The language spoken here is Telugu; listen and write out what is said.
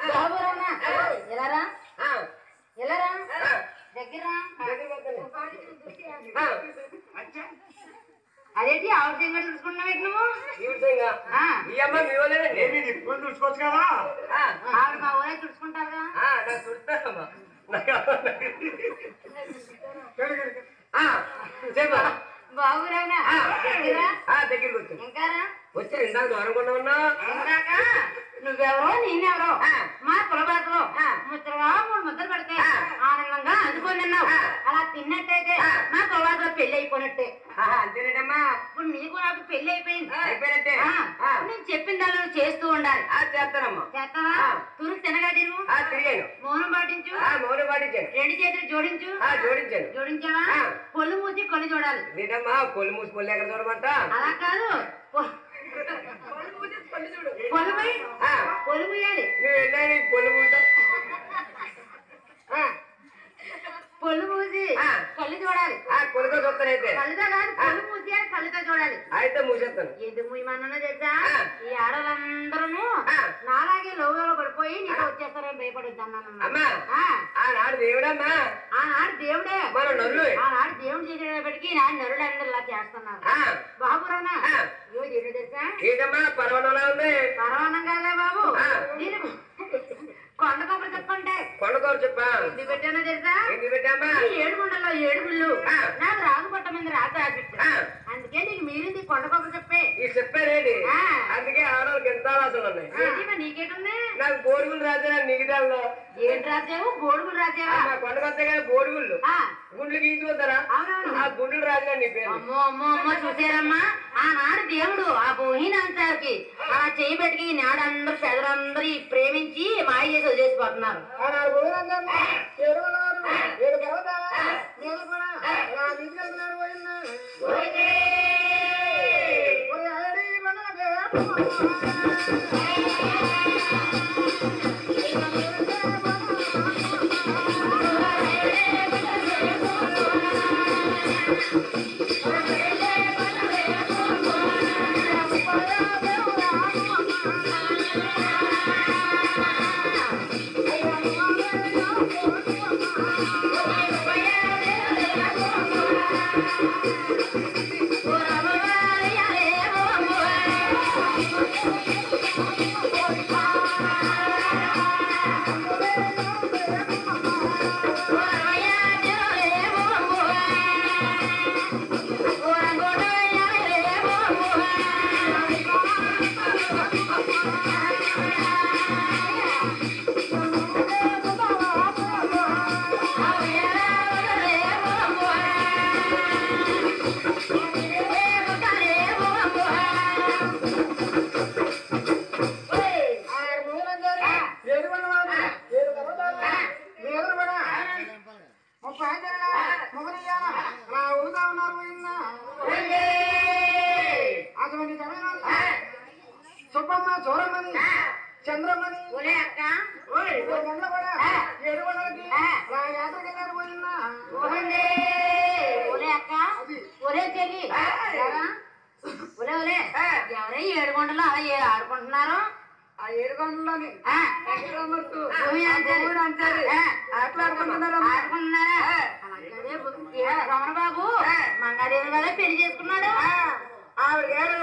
బాబురావునా ఎలారా ఎలారా దగ్గర అదేంటి ఆవిడ సంగతి చూసుకుంటున్నావు నువ్వు చూసుకోవచ్చు కదా ఆవిడ మా ఊరే చూసుకుంటారుగా బాబురావునా దగ్గరికి వచ్చి ఇంకారా వచ్చారు ఇందాక దూరం ఉన్నా ఇందాక నువ్వెవరో నేనెవరో మా కులబాతలో ముచ్చటగా 3 ముద్దలు పడితే ఆనందంగా అందుకొని తిన్నావు. అలా తిన్నట్టయితే మా కులబాతలో పెళ్లి అయిపోయినట్టే. అంతేనమ్మా. ఇప్పుడు నీకు నాకు పెళ్లి అయిపోయినట్టే. నేను చెప్పిన దాన్ని నువ్వు చేస్తూ ఉండాలి. చేస్తానమ్మా. చేస్తావా? తురుకు తినగా తిరుగు. తిరిగాను. మౌనం పాటించు. మౌనం పాటించాను. 2 చేతులు జోడించు. జోడించాను. జోడించావా? కొళ్ళు మూసి కొళ్ళు చూడాలి. ఏంటమ్మా కొళ్ళు మూసి కొళ్ళు ఎక్కడ చూడమంట? అలా కాదు, పొలు ముయ్యాలి. నువ్వు వెళ్ళాలి పొల్లు మూసా పొల్లు మూసి కళ్ళు చూడాలి. కొలుతో చూస్తానైతే కళ్ళుతో కాదు, పొల్లు మూసి కళ్ళుతో చూడాలి. అయితే మూసేస్తాను. ఎందుకు ముయ్యమన్నా తెలుసా? ఈ ఆడవాళ్ళందరూ నాలాగే లోగలో పడిపోయి నీకు వచ్చేస్తారని భయపడొద్దు అన్నాను. అమ్మా ఆనాడు దేవుడమ్మా. ఆనాడు దేవుడే. మన నరుడు. ఆనాడు దేవుడు చేసేటప్పటికి నా నరుడు అందరు ఇలా చేస్తున్నారు. బాబురావునా ఏంటో తెలుసా? ఏంటమ్మా పర్వతంలా ఉంది? పరవానం కాదా బాబు, నేను కొండ కొబ్బరి చెప్పంటే కొండకూర చెప్పా. ఎందుకు పెట్టానో తెలుసా? ఎందుకు పెట్టామ్మా? 7 గుండెల్లో 7 ముళ్ళు నాకు రాజు పట్ట మీద రాజు రాసిచ్చా. అందుకే నీకు మీరింది కొండ కొబ్బరి చెప్పే. ఈ చెప్పారేంటి? అందుకే ఆడవాళ్ళకి ఎంత ఆలోచనలు ఉన్నాయి. నీకేటుంది? నాకు బోడుగులు రాజా నిగిదాల్లో. ఏంటి రాజావు? బోడుగులు రాజావా? కొండకొస్తే కానీ బోడుగుళ్ళు గుండ్లు గీచుకుంటారా? అవునవును, ఆ గుండ్లు రాజా నీ పేరు. అమ్మో అమ్మో అమ్మో చూసారమ్మా, ఆనాడు దేవుడు ఆ బోహినాంతానికి అలా చేయబెట్టి నాడు అందరూ పెదరందరూ ప్రేమించి మాయ చేసి వదిలేసిపోతున్నారు. సుబ్బమ్మ చోరమ్మని చంద్రమ్మని అక్క ఒరే చెల్లి, ఒరే ఒరే ఎవరై 7 గుంటలు అలా ఆడుకుంటున్నారు? ఆ 7 గంటలని ఆడుకుంటున్నారా? రమణ బాబు మంగాదేవి గారే పెళ్లి చేసుకున్నాడు. ఆవిడ గారు